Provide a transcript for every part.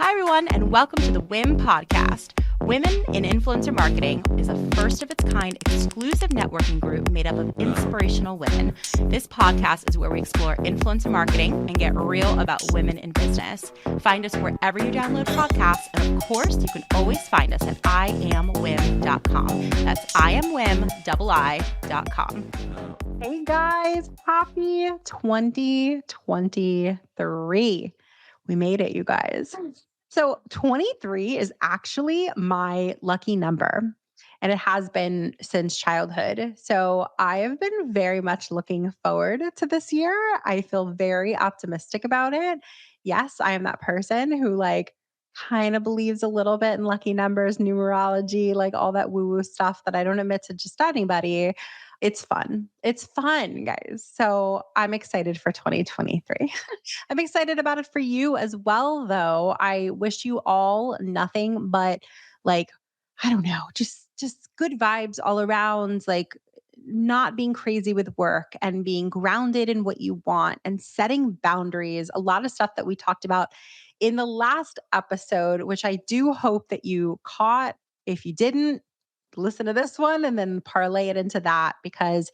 Hi, everyone, and welcome to the WIM podcast. Women in Influencer Marketing is a first of its kind exclusive networking group made up of inspirational women. This podcast is where we explore influencer marketing and get real about women in business. Find us wherever you download podcasts, and of course, you can always find us at iamwim.com. That's iamwim.com. Hey guys, happy 2023. We made it, you guys. So 23 is actually my lucky number, and it has been since childhood. So I have been very much looking forward to this year. I feel very optimistic about it. Yes, I am that person who kind of believes a little bit in lucky numbers, numerology, like all that woo-woo stuff that I don't admit to just anybody. It's fun. It's fun, guys. So I'm excited for 2023. I'm excited about it for you as well, though. I wish you all nothing but I don't know, just good vibes all around, not being crazy with work and being grounded in what you want and setting boundaries. A lot of stuff that we talked about in the last episode, which I do hope that you caught. If you didn't, listen to this one and then parlay it into that, because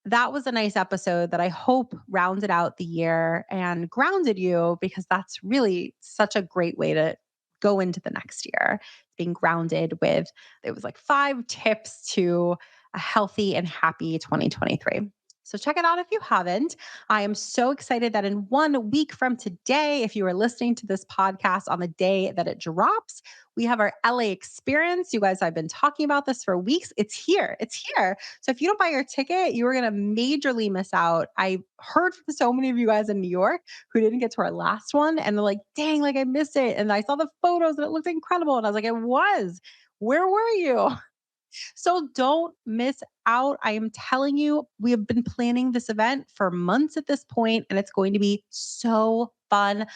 that was a nice episode that I hope rounded out the year and grounded you, because that's really such a great way to go into the next year. Being grounded with, it was 5 tips to a healthy and happy 2023. So check it out if you haven't. I am so excited that in 1 week from today, if you are listening to this podcast on the day that it drops, we have our LA experience. You guys, I've been talking about this for weeks. It's here. It's here. So if you don't buy your ticket, you are going to majorly miss out. I heard from so many of you guys in New York who didn't get to our last one, and they're like, dang, I missed it. And I saw the photos and it looked incredible. And I was like, it was. Where were you? So don't miss out. I am telling you, we have been planning this event for months at this point, and it's going to be so fun.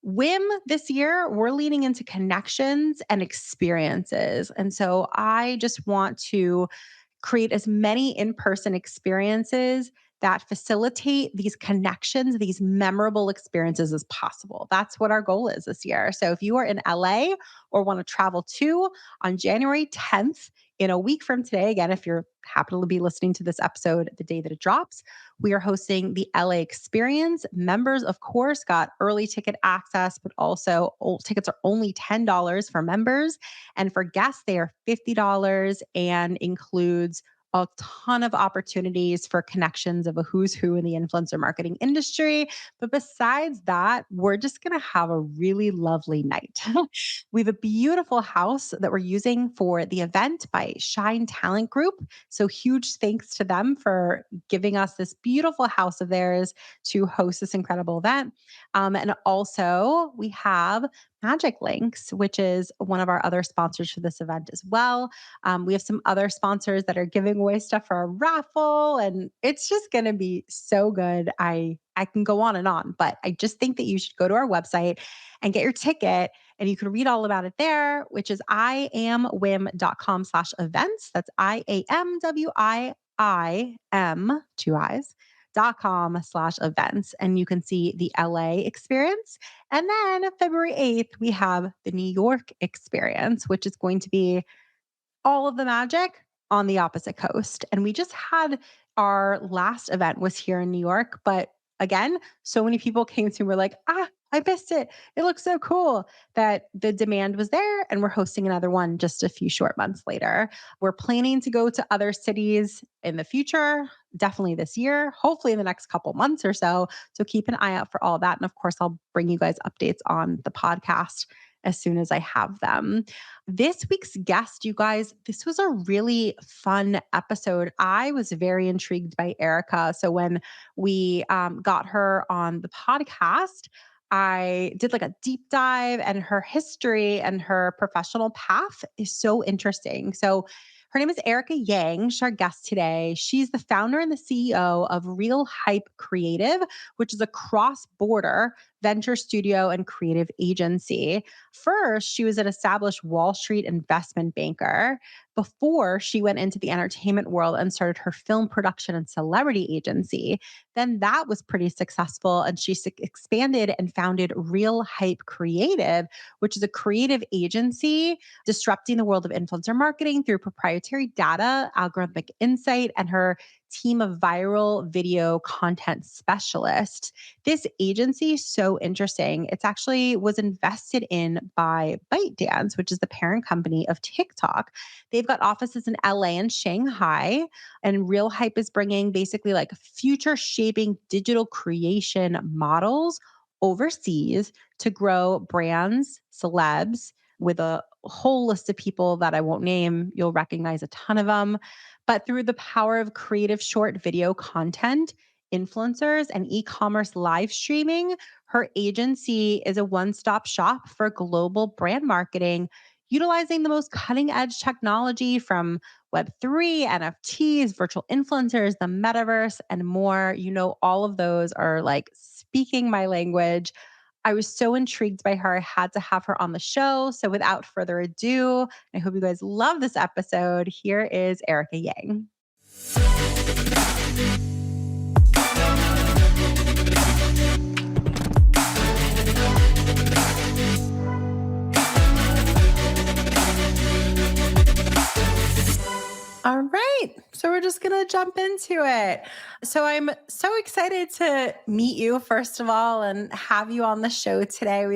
WIM this year, we're leaning into connections and experiences. And so I just want to create as many in-person experiences that facilitate these connections, these memorable experiences as possible. That's what our goal is this year. So if you are in LA or want to travel to, on January 10th, in a week from today, again, if you're happen to be listening to this episode the day that it drops, we are hosting the LA Experience. Members, of course, got early ticket access, but also tickets are only $10 for members. And for guests, they are $50 and includes a ton of opportunities for connections of a who's who in the influencer marketing industry. But besides that, we're just going to have a really lovely night. We have a beautiful house that we're using for the event by Shine Talent Group. So huge thanks to them for giving us this beautiful house of theirs to host this incredible event. And also we have Magic Links, which is one of our other sponsors for this event as well. We have some other sponsors that are giving away stuff for a raffle, and it's just going to be so good. I can go on, but I just think that you should go to our website and get your ticket, and you can read all about it there, which is iamwim.com/events. That's IAMWIIM, 2 I's.com/events. And you can see the LA experience. And then February 8th, we have the New York experience, which is going to be all of the magic on the opposite coast. And we just had our last event was here in New York, but again, so many people came to and were like, I missed it. It looks so cool, that the demand was there. And we're hosting another one just a few short months later. We're planning to go to other cities in the future, definitely this year, hopefully in the next couple months or so. So keep an eye out for all that. And of course, I'll bring you guys updates on the podcast as soon as I have them. This week's guest, you guys, this was a really fun episode. I was very intrigued by Erica. So when we got her on the podcast, I did a deep dive, and her history and her professional path is so interesting. So her name is Erica Yang. She's our guest today. She's the founder and the CEO of Real Hype Creative, which is a cross-border venture studio and creative agency. First, she was an established Wall Street investment banker before she went into the entertainment world and started her film production and celebrity agency. Then that was pretty successful, and she expanded and founded Real Hype Creative, which is a creative agency disrupting the world of influencer marketing through proprietary data, algorithmic insight, and her team of viral video content specialists. This agency is so interesting. It's actually was invested in by ByteDance, which is the parent company of TikTok. They've got offices in LA and Shanghai, and Real Hype is bringing basically like future shaping digital creation models overseas to grow brands, celebs, with a whole list of people that I won't name. You'll recognize a ton of them. But through the power of creative short video content, influencers, and e commerce live streaming, her agency is a one stop shop for global brand marketing, utilizing the most cutting edge technology from Web3, NFTs, virtual influencers, the metaverse, and more. You know, all of those are like speaking my language. I was so intrigued by her. I had to have her on the show. So without further ado, I hope you guys love this episode. Here is Erica Yang. All right. So we're just going to jump into it. So I'm so excited to meet you, first of all, and have you on the show today.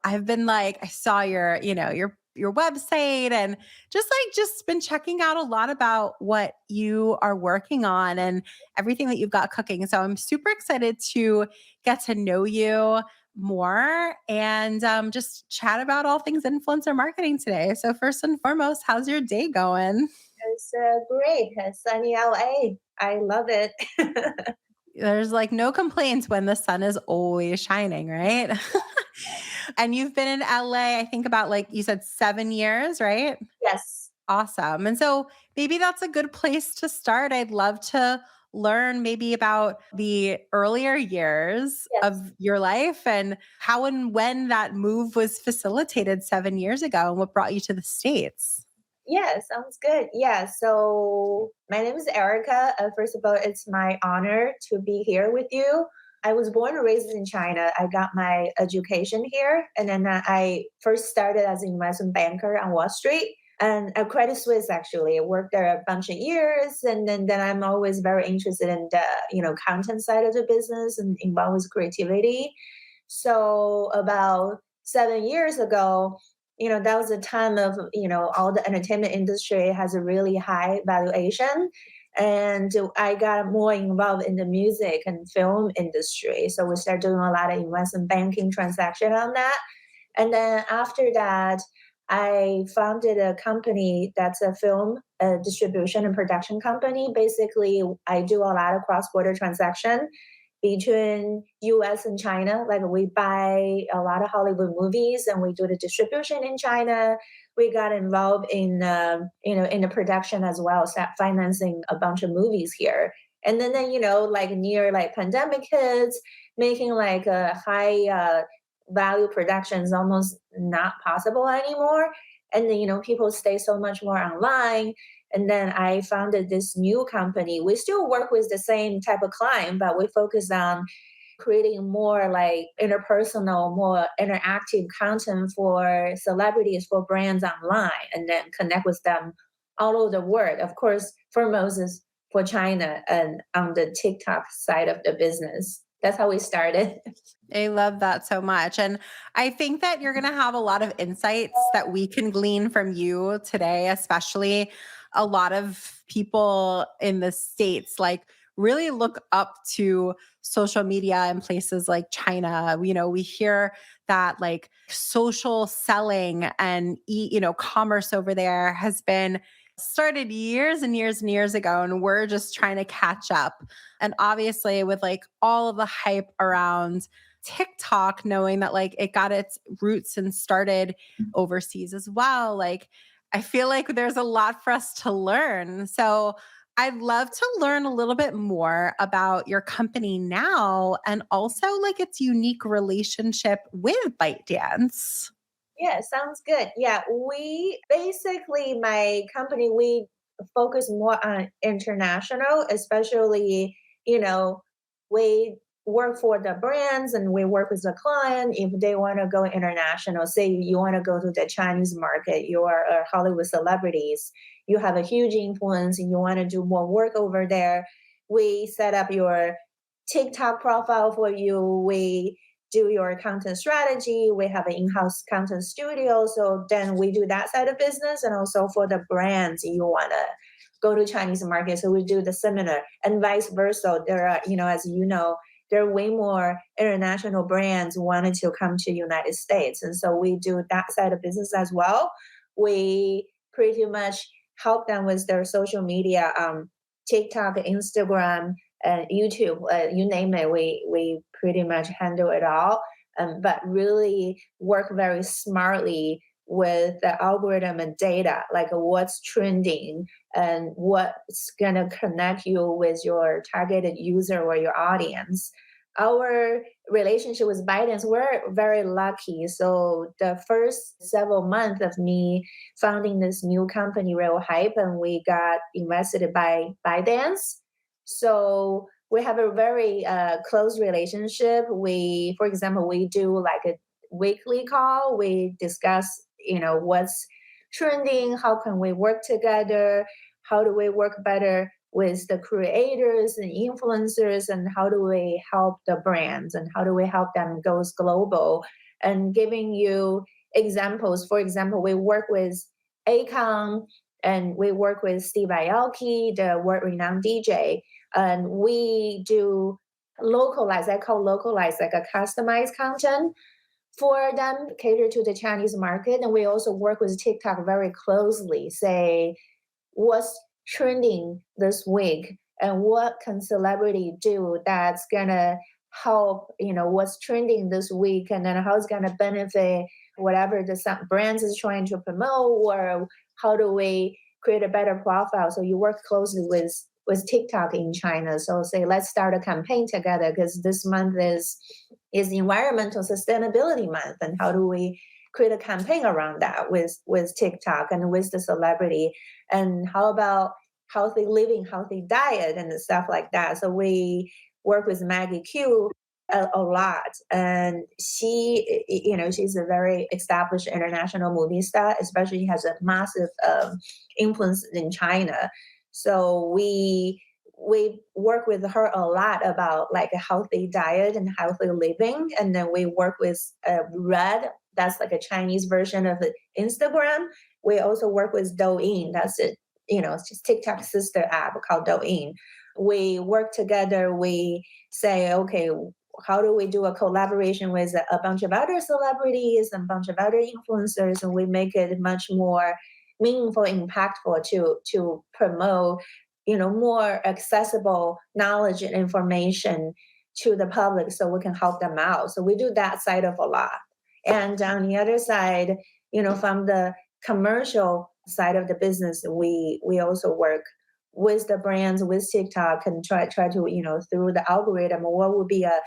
I've been like, I saw your website and just been checking out a lot about what you are working on and everything that you've got cooking. So I'm super excited to get to know you more and just chat about all things influencer marketing today. So first and foremost, how's your day going? It's great. Sunny LA. I love it. There's like no complaints when the sun is always shining, right? And you've been in LA, I think about like you said 7 years, right? Yes. Awesome. And so maybe that's a good place to start. I'd love to learn maybe about the earlier years Yes. of your life and how and when that move was facilitated 7 years ago and what brought you to the States. Yeah, sounds good. Yeah. So my name is Erica. First of all, it's my honor to be here with you. I was born and raised in China. I got my education here, and then I first started as an investment banker on Wall Street and at Credit Suisse. Actually, I worked there a bunch of years, and then I'm always very interested in the content side of the business and involved with creativity. So about 7 years ago, that was a time of, all the entertainment industry has a really high valuation. And I got more involved in the music and film industry. So we started doing a lot of investment banking transaction on that. And then after that, I founded a company that's a film distribution and production company. Basically, I do a lot of cross-border transaction between US and China. Like we buy a lot of Hollywood movies and we do the distribution in China. We got involved in in the production as well, start financing a bunch of movies here. And then like near like pandemic hits, making like a high value production is almost not possible anymore. And then people stay so much more online, and then I founded this new company. We still work with the same type of client, but we focus on creating more like interpersonal, more interactive content for celebrities, for brands online, and then connect with them all over the world. Of course, foremost is for China and on the TikTok side of the business. That's how we started. I love that so much. And I think that you're going to have a lot of insights that we can glean from you today, especially a lot of people in the States like really look up to social media in places like China. We hear that like social selling and commerce over there has been started years and years and years ago, and we're just trying to catch up. And obviously with like all of the hype around TikTok, knowing that like it got its roots and started overseas as well. Like I feel like there's a lot for us to learn. So I'd love to learn a little bit more about your company now and also like its unique relationship with ByteDance. Yeah, sounds good. Yeah, we basically, my company, we focus more on international, especially, you know, we work for the brands and we work with the client if they want to go international. Say you want to go to the Chinese market, you are a Hollywood celebrities, you have a huge influence and you want to do more work over there. We set up your TikTok profile for you. We do your content strategy. We have an in-house content studio. So then we do that side of business. And also for the brands, you want to go to Chinese market. So we do the similar and vice versa. There are, as you know, there are way more international brands wanting to come to United States. And so we do that side of business as well. We pretty much help them with their social media, TikTok, Instagram, YouTube, you name it, we pretty much handle it all. But really work very smartly with the algorithm and data, like what's trending and what's gonna connect you with your targeted user or your audience. Our relationship with Biden, we're very lucky. So the first several months of me founding this new company, Real Hype, and we got invested by Bidance. So we have a very close relationship. For example, we do like a weekly call. We discuss, what's trending, how can we work together, how do we work better with the creators and influencers, and how do we help the brands and how do we help them go global, and giving you examples. For example, we work with Akon and we work with Steve Aoki, the world-renowned DJ, and we do localize, I call localize, like a customized content for them, cater to the Chinese market. And we also work with TikTok very closely, say what's trending this week and what can celebrity do that's gonna help, what's trending this week, and then how it's gonna benefit whatever the brands is trying to promote, or how do we create a better profile. So you work closely with TikTok in China. So say let's start a campaign together because this month is environmental sustainability month, and how do we create a campaign around that with TikTok and with the celebrity, and how about healthy living, healthy diet, and stuff like that. So we work with Maggie Q a lot, and she's a very established international movie star, especially has a massive influence in China. So we work with her a lot about like a healthy diet and healthy living. And then we work with Red, that's like a Chinese version of the Instagram. We also work with Douyin, that's it, it's just TikTok's sister app called Douyin. We work together, we say, okay, how do we do a collaboration with a bunch of other celebrities and a bunch of other influencers, and we make it much more meaningful, impactful to promote, more accessible knowledge and information to the public so we can help them out. So we do that side of a lot. And on the other side, from the commercial side of the business, we also work with the brands, with TikTok, and try to, through the algorithm, what would be a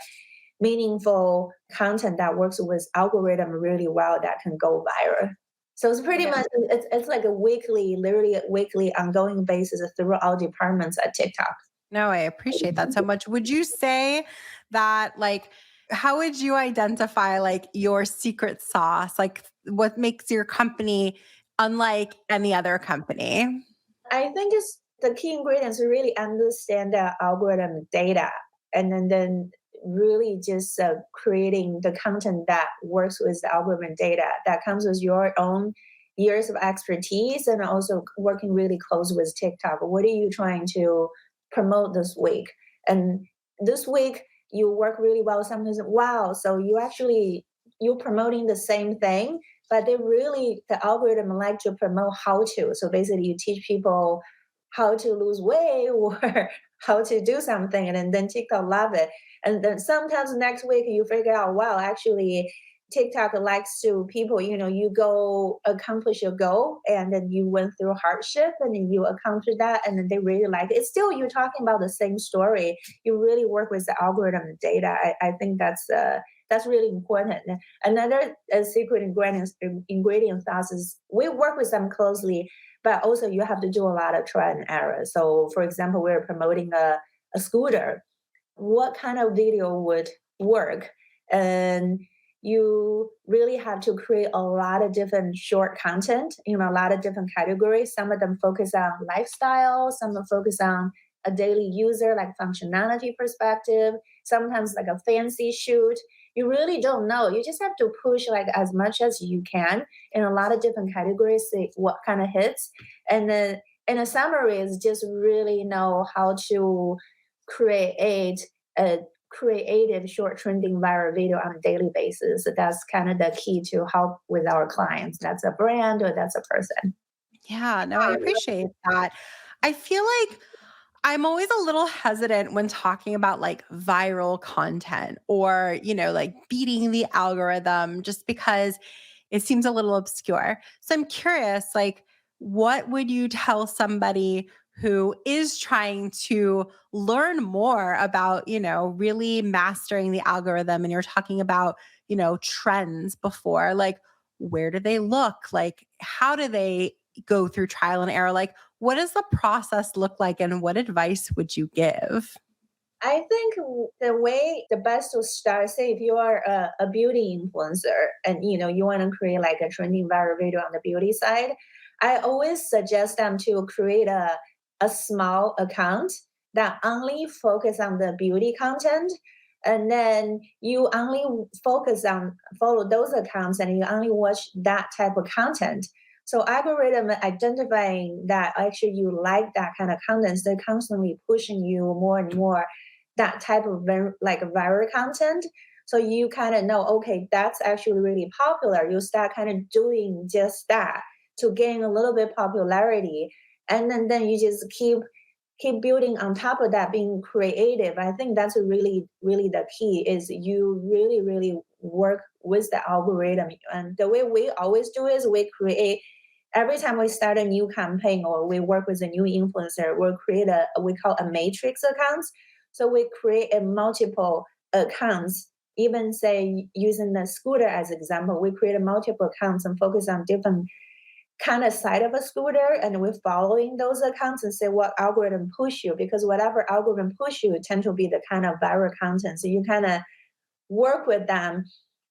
meaningful content that works with algorithm really well that can go viral. So it's pretty much it's like literally a weekly ongoing basis through all departments at TikTok. No, I appreciate that so much. Would you say that like how would you identify like your secret sauce? Like what makes your company unlike any other company? I think it's the key ingredients to really understand the algorithm data, and then really just creating the content that works with the algorithm data that comes with your own years of expertise, and also working really close with TikTok. What are you trying to promote this week? And this week you work really well. Sometimes, wow, so you're promoting the same thing, but the algorithm like to promote how to. So basically you teach people how to lose weight or how to do something, and then TikTok love it. And then sometimes next week you figure out, wow, actually TikTok likes to people, you go accomplish your goal and then you went through hardship and then you accomplish that and then they really like it. It's still you're talking about the same story. You really work with the algorithm and data. I think that's really important. Another secret ingredient sauce is we work with them closely, but also you have to do a lot of trial and error. So, for example, we're promoting a scooter. What kind of video would work? And you really have to create a lot of different short content, a lot of different categories. Some of them focus on lifestyle, some of them focus on a daily user, like functionality perspective, sometimes like a fancy shoot. You really don't know. You just have to push like as much as you can in a lot of different categories, see what kind of hits. And then in a summary is just really know how to create a creative short trending viral video on a daily basis. That's kind of the key to help with our clients. That's a brand or that's a person. Yeah, no, I appreciate that. I feel like I'm always a little hesitant when talking about like viral content or, like beating the algorithm just because it seems a little obscure. So I'm curious, like, what would you tell somebody who is trying to learn more about, really mastering the algorithm? And you're talking about, trends before, like, where do they look? Like, how do they go through trial and error? Like, what does the process look like and what advice would you give? I think the best to start, say if you are a beauty influencer and you want to create like a trending viral video on the beauty side, I always suggest them to create a small account that only focus on the beauty content. And then you only focus on follow those accounts and you only watch that type of content. So algorithm identifying that actually you like that kind of content, they're constantly pushing you more and more that type of like viral content. So you kind of know, okay, that's actually really popular. You start kind of doing just that to gain a little bit popularity. And then you just keep building on top of that, being creative. I think that's really, really the key is you really, really work with the algorithm. And the way we always do is we create every time we start a new campaign or we work with a new influencer, we'll create a we call a matrix accounts. So we create a multiple accounts. Even say using the scooter as example, we create a multiple accounts and focus on different kind of side of a scooter, and we're following those accounts and say what algorithm push you because whatever algorithm push you tend to be the kind of viral content. So you kind of work with them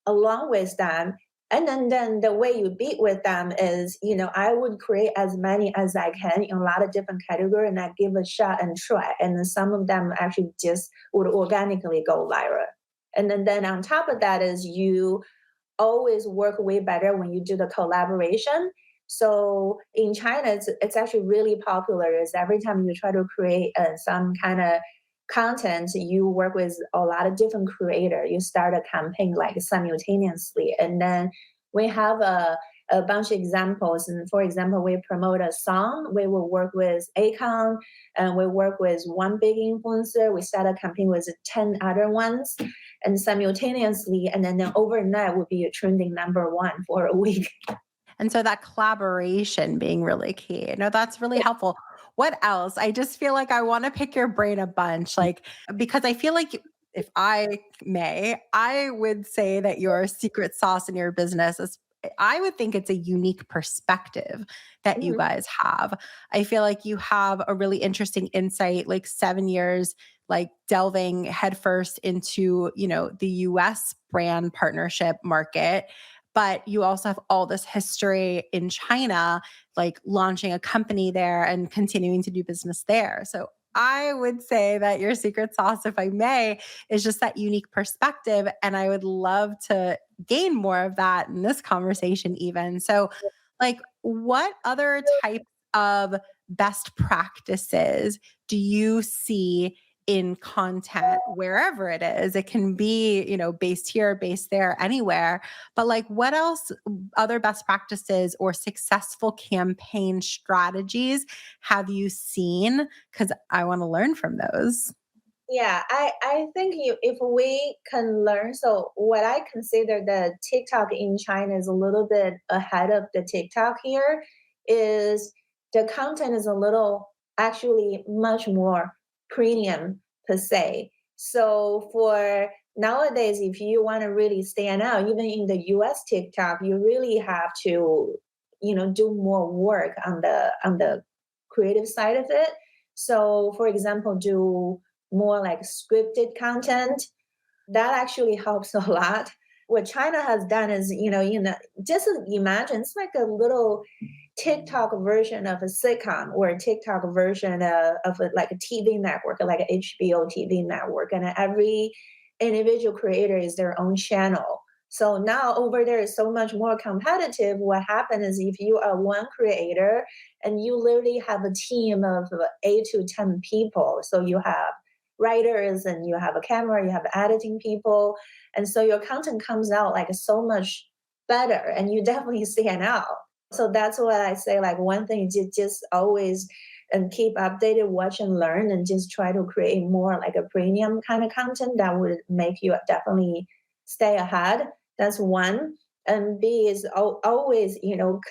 along with them. And then the way you beat with them is, I would create as many as I can in a lot of different categories and I give a shot and try. And then some of them actually just would organically go viral. And then on top of that is you always work way better when you do the collaboration. So in China, it's actually really popular. Is every time you try to create some kind of content, you work with a lot of different creator. You start a campaign like simultaneously, and then we have a bunch of examples. And for example, we promote a song. We will work with Akon, and we work with one big influencer. We start a campaign with 10 other ones, and simultaneously, and then overnight will be a trending number one for a week. And so that collaboration being really key. No, that's really helpful. What else? I just feel like I want to pick your brain a bunch, like, because I feel like if I may, I would say that your secret sauce in your business is, I would think it's a unique perspective that you Mhm. guys have. I feel like you have a really interesting insight, like 7 years, like delving headfirst into, the US brand partnership market, but you also have all this history in China, like launching a company there and continuing to do business there. So I would say that your secret sauce, if I may, is just that unique perspective. And I would love to gain more of that in this conversation, even. So, like, what other types of best practices do you see in content wherever it is? It can be, based here, based there, anywhere. But like, what else, other best practices or successful campaign strategies have you seen? Because I want to learn from those. Yeah, I think if we can learn, so what I consider the TikTok in China is a little bit ahead of the TikTok here is the content is a little actually much more premium per se. So for nowadays, if you want to really stand out, even in the US TikTok, you really have to, do more work on the creative side of it. So for example, do more like scripted content that actually helps a lot. What China has done is, just imagine it's like a little TikTok version of a sitcom or a TikTok version like a TV network, like an HBO TV network, and every individual creator is their own channel. So now over there is so much more competitive. What happens is if you are one creator and you literally have a team of 8 to 10 people, so you have writers and you have a camera, you have editing people, and so your content comes out like so much better, and you definitely stand out. So that's what I say. Like one thing is just always and keep updated, watch and learn, and just try to create more like a premium kind of content that would make you definitely stay ahead. That's one. And B is always,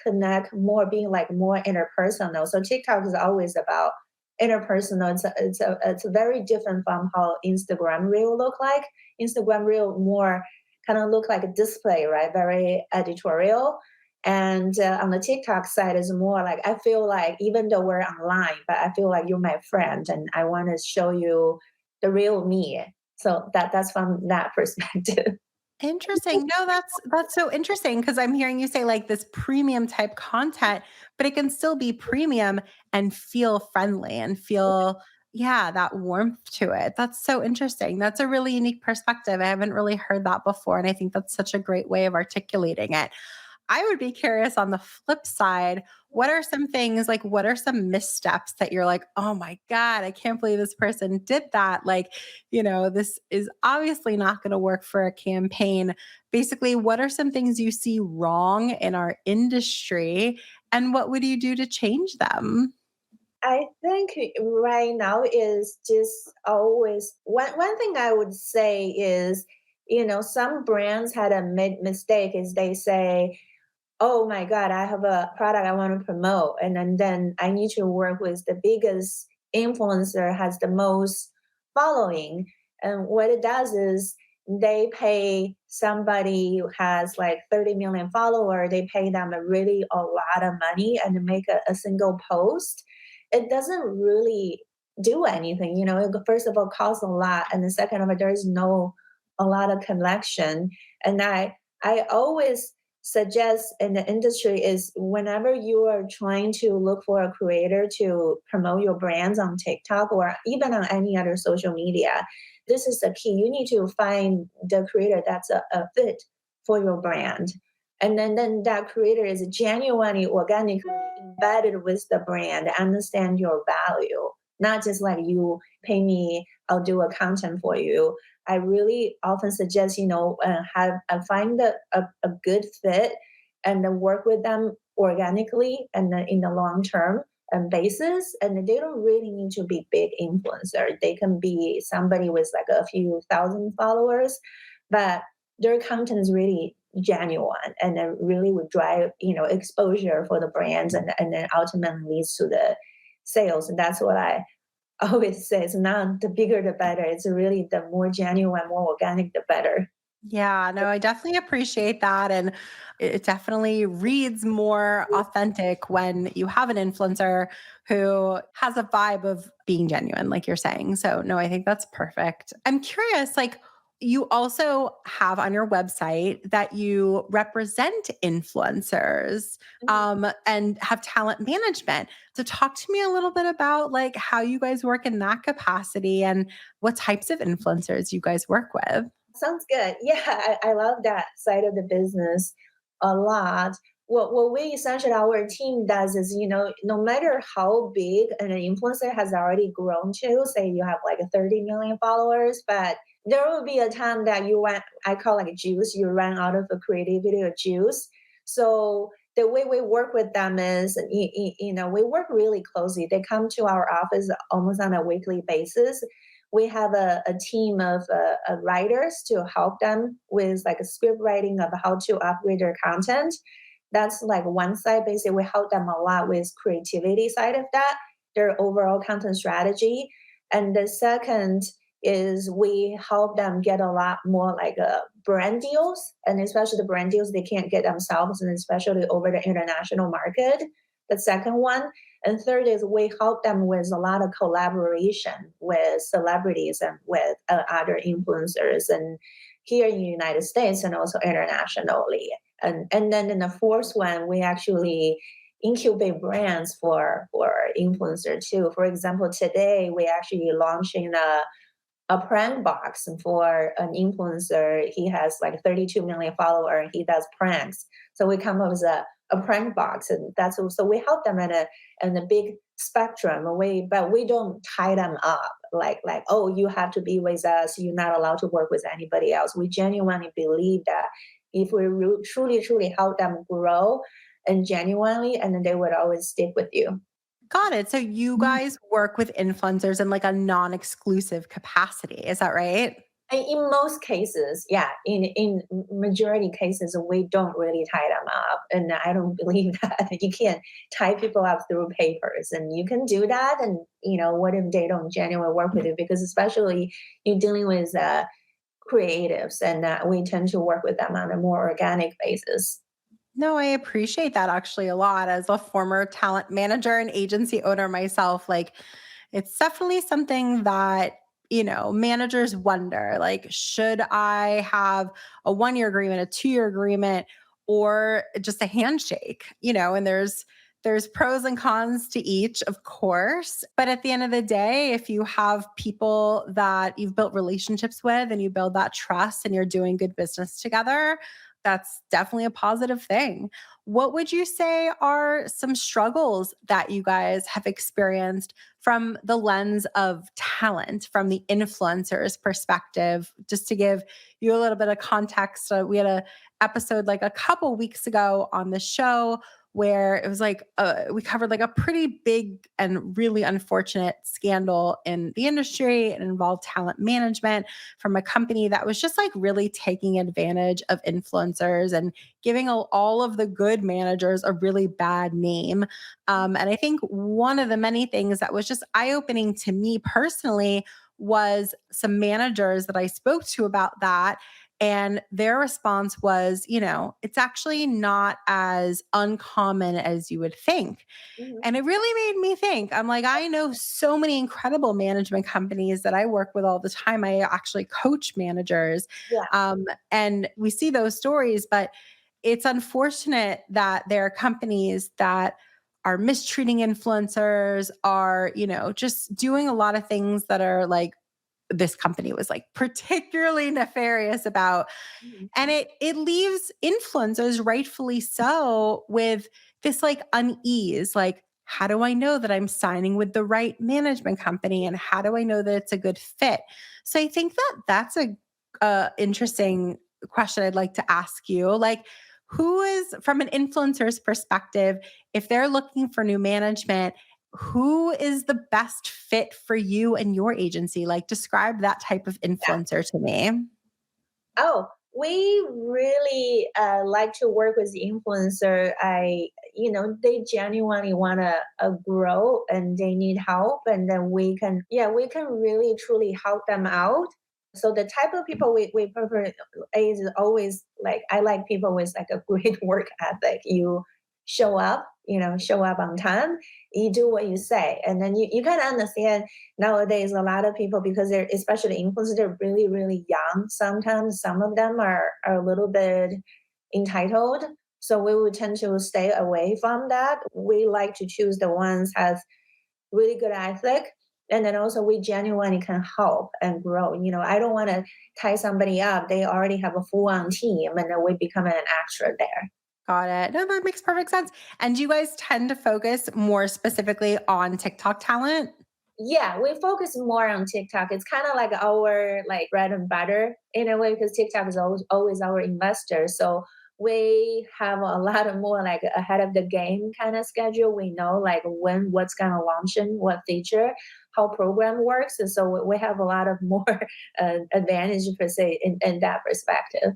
connect more, being like more interpersonal. So TikTok is always about interpersonal. It's very different from how Instagram Reel look like. Instagram Reel more kind of look like a display, right? Very editorial. And on the TikTok side is more like I feel like even though we're online, but I feel like you're my friend, and I want to show you the real me. So that's from that perspective. Interesting. No, that's so interesting because I'm hearing you say like this premium type content, but it can still be premium and feel friendly and feel, yeah, that warmth to it. That's so interesting. That's a really unique perspective. I haven't really heard that before. And I think that's such a great way of articulating it. I would be curious on the flip side, what are some things like what are some missteps that you're like, "Oh my god, I can't believe this person did that." Like, this is obviously not going to work for a campaign. Basically, what are some things you see wrong in our industry and what would you do to change them? I think right now is just always one thing I would say is, some brands had a mistake is they say, oh my God, I have a product I want to promote. And then I need to work with the biggest influencer has the most following. And what it does is they pay somebody who has like 30 million followers, they pay them a lot of money and to make a single post. It doesn't really do anything. It, first of all, costs a lot. And the second of it, there's no a lot of connection. And I always suggest in the industry is whenever you are trying to look for a creator to promote your brands on TikTok or even on any other social media, this is the key. You need to find the creator that's a fit for your brand. And then that creator is genuinely organically embedded with the brand, understand your value, not just like you pay me, I'll do a content for you. I really often suggest, have find a good fit and then work with them organically and then in the long term basis. And they don't really need to be big influencer. They can be somebody with like a few thousand followers, but their content is really genuine and then really would drive, exposure for the brands and then ultimately leads to the sales. And that's what I always say it's not the bigger the better. It's really the more genuine, more organic, the better. Yeah, no, I definitely appreciate that. And it definitely reads more authentic when you have an influencer who has a vibe of being genuine, like you're saying. So, no, I think that's perfect. I'm curious, like, you also have on your website that you represent influencers Mhm. and have talent management. So, talk to me a little bit about like how you guys work in that capacity and what types of influencers you guys work with. Sounds good. Yeah, I love that side of the business a lot. What we essentially our team does is, no matter how big an influencer has already grown to, say you have like 30 million followers, but there will be a time that you run, I call like juice, you run out of the creativity or juice. So the way we work with them is, we work really closely. They come to our office almost on a weekly basis. we have a team of writers to help them with like a script writing of how to upgrade their content. That's like one side. Basically, we help them a lot with creativity side of that, their overall content strategy. And the second is we help them get a lot more like brand deals, and especially the brand deals they can't get themselves, and especially over the international market. The second one, and third is we help them with a lot of collaboration with celebrities and with other influencers, and here in the United States and also internationally. And then in the fourth one, we actually incubate brands for influencer too. For example, today we actually launching a prank box for an influencer. He has like 32 million followers. He does pranks. So we come up with a prank box, and that's so we help them in a big spectrum. But we don't tie them up like oh you have to be with us. You're not allowed to work with anybody else. We genuinely believe that if we truly help them grow and genuinely, and then they would always stick with you. Got it. So you guys work with influencers in like a non-exclusive capacity. Is that right? In most cases, yeah. In majority cases, we don't really tie them up, and I don't believe that you can't tie people up through papers. And you can do that, and what if they don't genuinely work with you? Because especially you're dealing with creatives, and we tend to work with them on a more organic basis. No, I appreciate that actually a lot as a former talent manager and agency owner myself. Like, it's definitely something that, managers wonder like, should I have a 1 year agreement, a 2 year agreement, or just a handshake? And there's pros and cons to each, of course. But at the end of the day, if you have people that you've built relationships with and you build that trust and you're doing good business together, that's definitely a positive thing. What would you say are some struggles that you guys have experienced from the lens of talent, from the influencer's perspective? Just to give you a little bit of context, we had a episode like a couple weeks ago on the show where it was like we covered like a pretty big and really unfortunate scandal in the industry. It involved talent management from a company that was just like really taking advantage of influencers and giving all of the good managers a really bad name. And I think one of the many things that was just eye opening to me personally was some managers that I spoke to about that. And their response was, it's actually not as uncommon as you would think. Mhm. And it really made me think. I'm like, I know so many incredible management companies that I work with all the time. I actually coach managers. Yeah. And we see those stories, but it's unfortunate that there are companies that are mistreating influencers, are, just doing a lot of things that are like this company was like particularly nefarious about. Mhm. And it leaves influencers, rightfully so, with this like unease, like, how do I know that I'm signing with the right management company, and how do I know that it's a good fit? So I think that that's a interesting question I'd like to ask you. Like, who is, from an influencer's perspective, if they're looking for new management, who is the best fit for you and your agency? Like, describe that type of influencer to me. Oh, we really like to work with the influencer. They genuinely want to grow and they need help, and then we can really truly help them out. So the type of people we prefer is always like I like people with like a great work ethic. You show up on time, you do what you say, and then you kind of understand nowadays a lot of people because they're especially influencers they're really really young. Sometimes some of them are a little bit entitled, so we would tend to stay away from that. We like to choose the ones has really good ethic, and then also we genuinely can help and grow. I don't want to tie somebody up, they already have a full-on team, and then we become an extra there. Got it. No, that makes perfect sense. And do you guys tend to focus more specifically on TikTok talent? Yeah, we focus more on TikTok. It's kind of like our like bread and butter in a way because TikTok is always our investor. So we have a lot of more like ahead of the game kind of schedule. We know like when what's gonna launch in what feature. how program works. And so we have a lot of more advantage per se in that perspective.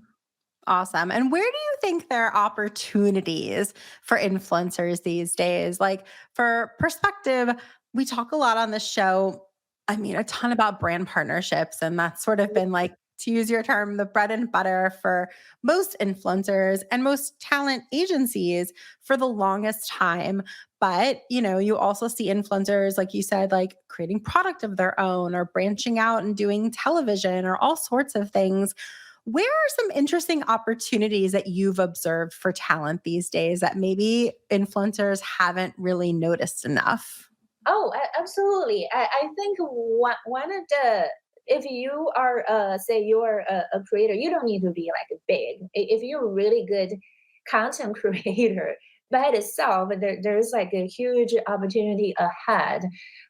Awesome. And where do you think there are opportunities for influencers these days? Like, for perspective, we talk a lot on the show. I mean, a ton about brand partnerships. And that's sort of been like, to use your term, the bread and butter for most influencers and most talent agencies for the longest time. But, you also see influencers, like you said, like creating product of their own or branching out and doing television or all sorts of things. Where are some interesting opportunities that you've observed for talent these days that maybe influencers haven't really noticed enough? Oh, absolutely. I think one of the, if you are say you're a creator, you don't need to be like big. If you're a really good content creator by itself, there's like a huge opportunity ahead.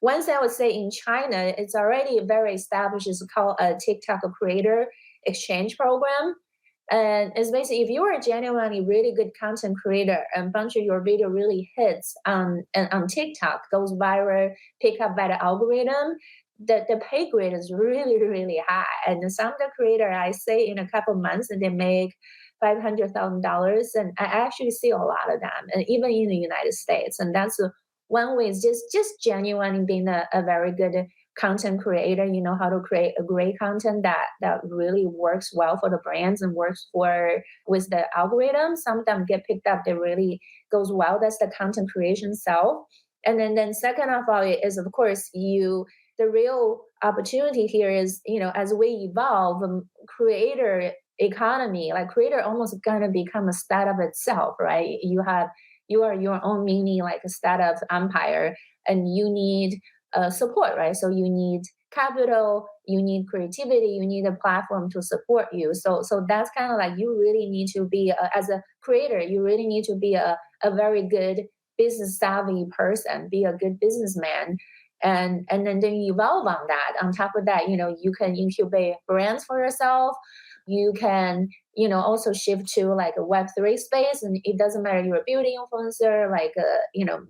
One thing I would say in China, it's already very established. It's called a TikTok creator exchange program. And it's basically if you are a genuinely really good content creator and bunch of your video really hits on TikTok, goes viral, pick up by the algorithm, the pay grade is really, really high. And some of the creator I say in a couple months and they make $500,000. And I actually see a lot of them, and even in the United States. And that's one way is just genuinely being a very good content creator. You know how to create a great content that really works well for the brands and works for with the algorithm. Some of them get picked up, they really goes well. That's the content creation self. And then second of all is of course you the real opportunity here is, as we evolve, creator economy, like creator almost gonna become a startup itself, right? You are your own mini like a startup empire, and you need support, right? So you need capital, you need creativity, you need a platform to support you. So that's kind of like you really need to be as a creator, you really need to be a very good business savvy person, be a good businessman. And then you evolve on that. On top of that, you can incubate brands for yourself. You can, also shift to like a Web3 space, and it doesn't matter you're a beauty influencer, like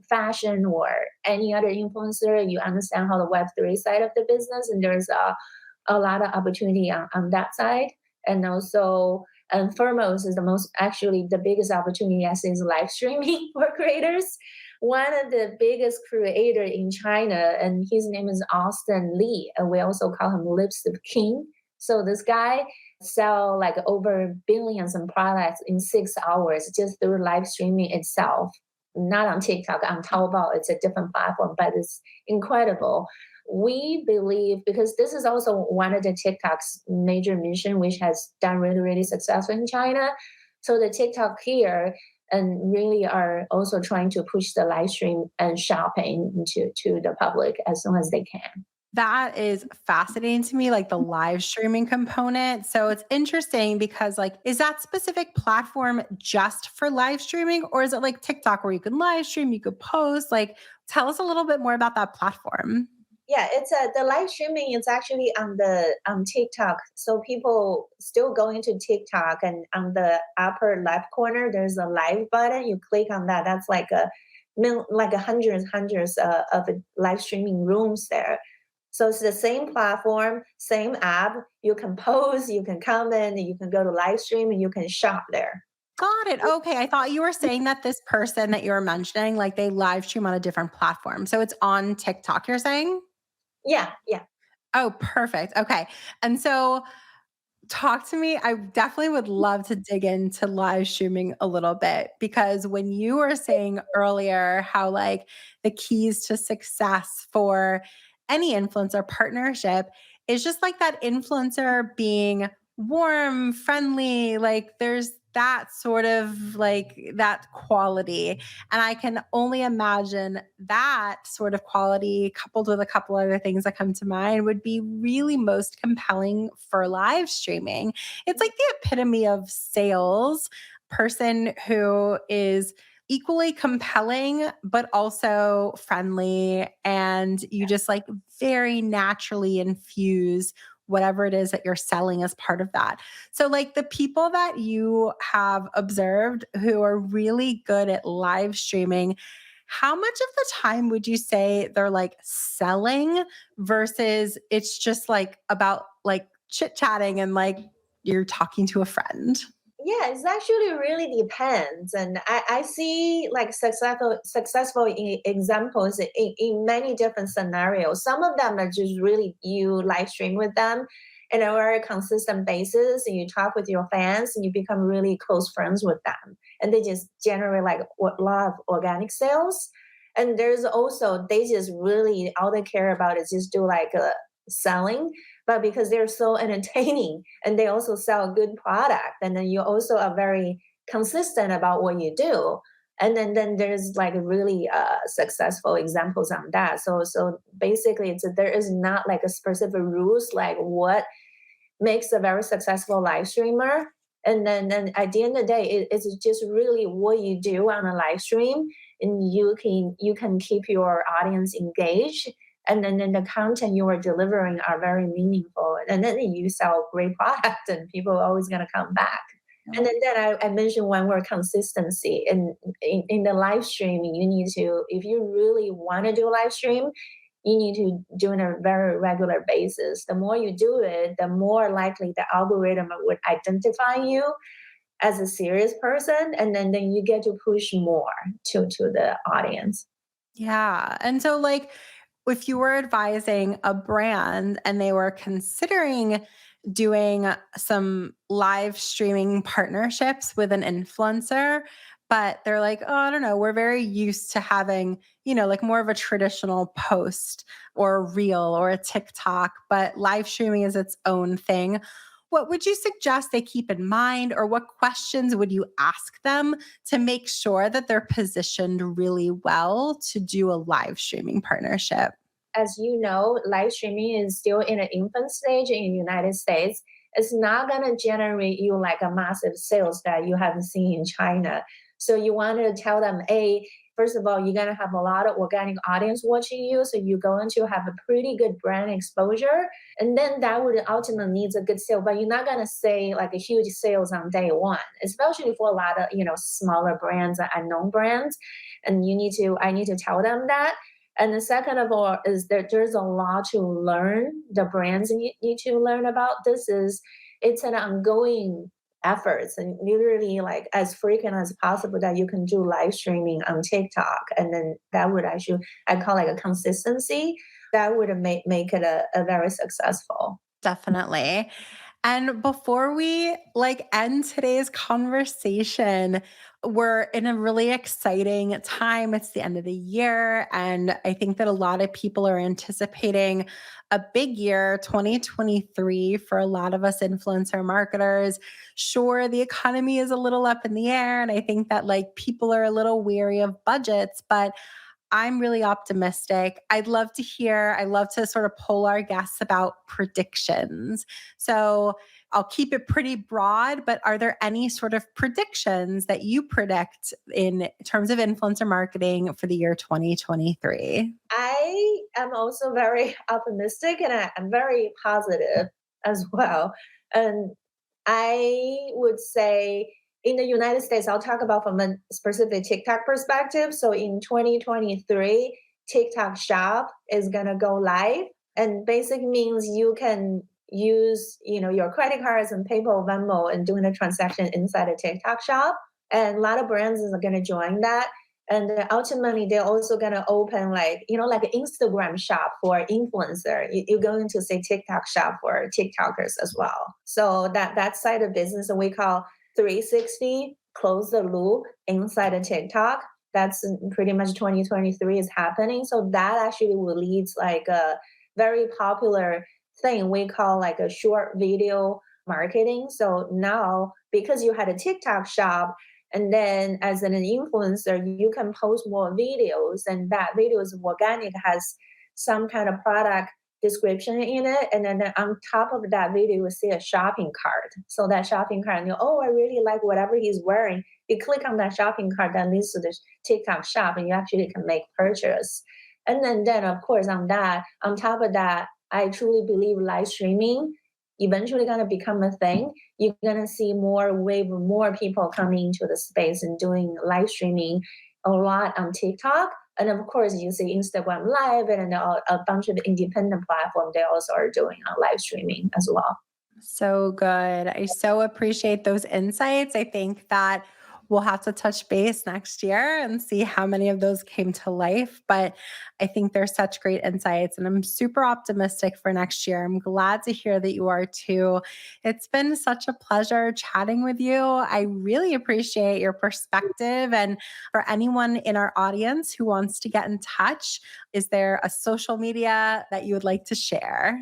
fashion or any other influencer. You understand how the Web3 side of the business, and there's a lot of opportunity on that side. And also, and foremost is the most actually the biggest opportunity I see is live streaming for creators. One of the biggest creator in China, and his name is Austin Lee, and we also call him Lipstick King. So this guy sell like over billions in products in 6 hours just through live streaming itself. Not on TikTok, on Taobao, it's a different platform, but it's incredible. We believe because this is also one of the TikTok's major mission, which has done really, really successful in China. So the TikTok here and really are also trying to push the live stream and shopping to the public as soon as they can. That is fascinating to me, like the live streaming component. So it's interesting because, like, is that specific platform just for live streaming, or is it like TikTok where you can live stream, you could post? Like, tell us a little bit more about that platform. Yeah, it's the live streaming is actually on the TikTok. So people still going to TikTok, and on the upper left corner there's a live button. You click on that. That's like like a hundreds of live streaming rooms there. So it's the same platform, same app. You can post, you can comment, you can go to live stream, and you can shop there. Got it. Okay. I thought you were saying that this person that you were mentioning, like they live stream on a different platform. So it's on TikTok, you're saying? Yeah, yeah. Oh, perfect. Okay. And so talk to me. I definitely would love to dig into live streaming a little bit because when you were saying earlier how like the keys to success for any influencer partnership is just like that influencer being warm, friendly, like there's that sort of like that quality. And I can only imagine that sort of quality coupled with a couple other things that come to mind would be really most compelling for live streaming. It's like the epitome of sales person who is equally compelling but also friendly, and you just like very naturally infuse whatever it is that you're selling as part of that. So, like the people that you have observed who are really good at live streaming, how much of the time would you say they're like selling versus it's just like about like chit chatting and like you're talking to a friend? Yeah, it's actually really depends. And I see like successful examples in many different scenarios. Some of them are just really you live stream with them in a very consistent basis and you talk with your fans and you become really close friends with them. And they just generate like a lot of organic sales. And there's also they just really all they care about is just do like a selling, but because they're so entertaining and they also sell a good product and then you also are very consistent about what you do, and then there's like really successful examples on that. So basically there is not like a specific rules like what makes a very successful live streamer. And then at the end of the day, it's just really what you do on a live stream, and you can keep your audience engaged. And then the content you are delivering are very meaningful. And then you sell great product, and people are always gonna come back. And then I mentioned one word consistency. And in the live streaming, you need to, if you really want to do a live stream, you need to do it on a very regular basis. The more you do it, the more likely the algorithm would identify you as a serious person, and then you get to push more to the audience. Yeah. And so, like, if you were advising a brand and they were considering doing some live streaming partnerships with an influencer, but they're like, oh, I don't know, we're very used to having, like more of a traditional post or a reel or a TikTok, but live streaming is its own thing. What would you suggest they keep in mind, or what questions would you ask them to make sure that they're positioned really well to do a live streaming partnership? As you know, live streaming is still in an infant stage in the United States. It's not going to generate you like a massive sales that you haven't seen in China. So you want to tell them, a first of all, you're going to have a lot of organic audience watching you, so you're going to have a pretty good brand exposure, and then that would ultimately needs a good sale. But you're not going to say like a huge sales on day one, especially for a lot of smaller brands and unknown brands. And I need to tell them that. And the second of all is that there's a lot to learn. The brands need to learn about this. It's an ongoing efforts, and literally like as frequent as possible that you can do live streaming on TikTok. And then that would actually, I call like a consistency that would make it a very successful. Definitely. And before we like end today's conversation, we're in a really exciting time. It's the end of the year. And I think that a lot of people are anticipating a big year, 2023, for a lot of us influencer marketers. Sure, the economy is a little up in the air. And I think that like people are a little weary of budgets, but I'm really optimistic. I love to sort of poll our guests about predictions. So I'll keep it pretty broad, but are there any sort of predictions that you predict in terms of influencer marketing for the year 2023? I am also very optimistic and I'm very positive as well. And I would say in the United States, I'll talk about from a specific TikTok perspective. So in 2023, TikTok Shop is going to go live. And basic means you can use, your credit cards and PayPal, Venmo, and doing a transaction inside a TikTok Shop. And a lot of brands are going to join that. And then ultimately, they're also going to open like an Instagram shop for influencer. You're going to say TikTok shop for TikTokers as well. So that side of business we call 360, close the loop inside of TikTok. That's pretty much 2023 is happening. So that actually will lead like a very popular thing we call like a short video marketing. So now because you had a TikTok shop, and then as an influencer, you can post more videos, and that video is organic, has some kind of product description in it. And then on top of that video, you will see a shopping cart. So that shopping cart, and I really like whatever he's wearing. You click on that shopping cart that leads to the TikTok shop, and you actually can make purchase. And then of course, on top of that, I truly believe live streaming eventually going to become a thing. You're going to see more wave, more people coming into the space and doing live streaming a lot on TikTok. And of course, you see Instagram Live and a bunch of independent platforms, they also are doing live streaming as well. So good. I so appreciate those insights. I think that we'll have to touch base next year and see how many of those came to life. But I think they're such great insights, and I'm super optimistic for next year. I'm glad to hear that you are too. It's been such a pleasure chatting with you. I really appreciate your perspective. And for anyone in our audience who wants to get in touch, is there a social media that you would like to share?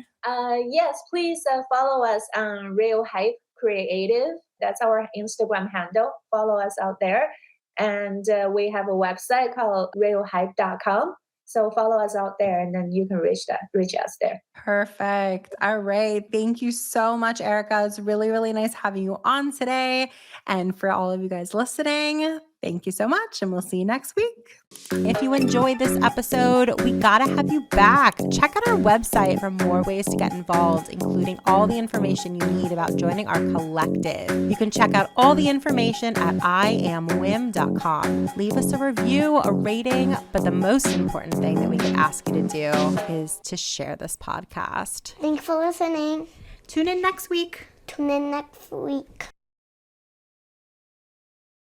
Yes, please follow us on Real Hype Creative. That's our Instagram handle. Follow us out there. And we have a website called realhype.com. So follow us out there and then you can reach us there. Perfect. All right. Thank you so much, Erica. It's really, really nice having you on today. And for all of you guys listening, thank you so much. And we'll see you next week. If you enjoyed this episode, we gotta have you back. Check out our website for more ways to get involved, including all the information you need about joining our collective. You can check out all the information at iamwim.com. Leave us a review, a rating, but the most important thing that we could ask you to do is to share this podcast. Thanks for listening. Tune in next week. Tune in next week.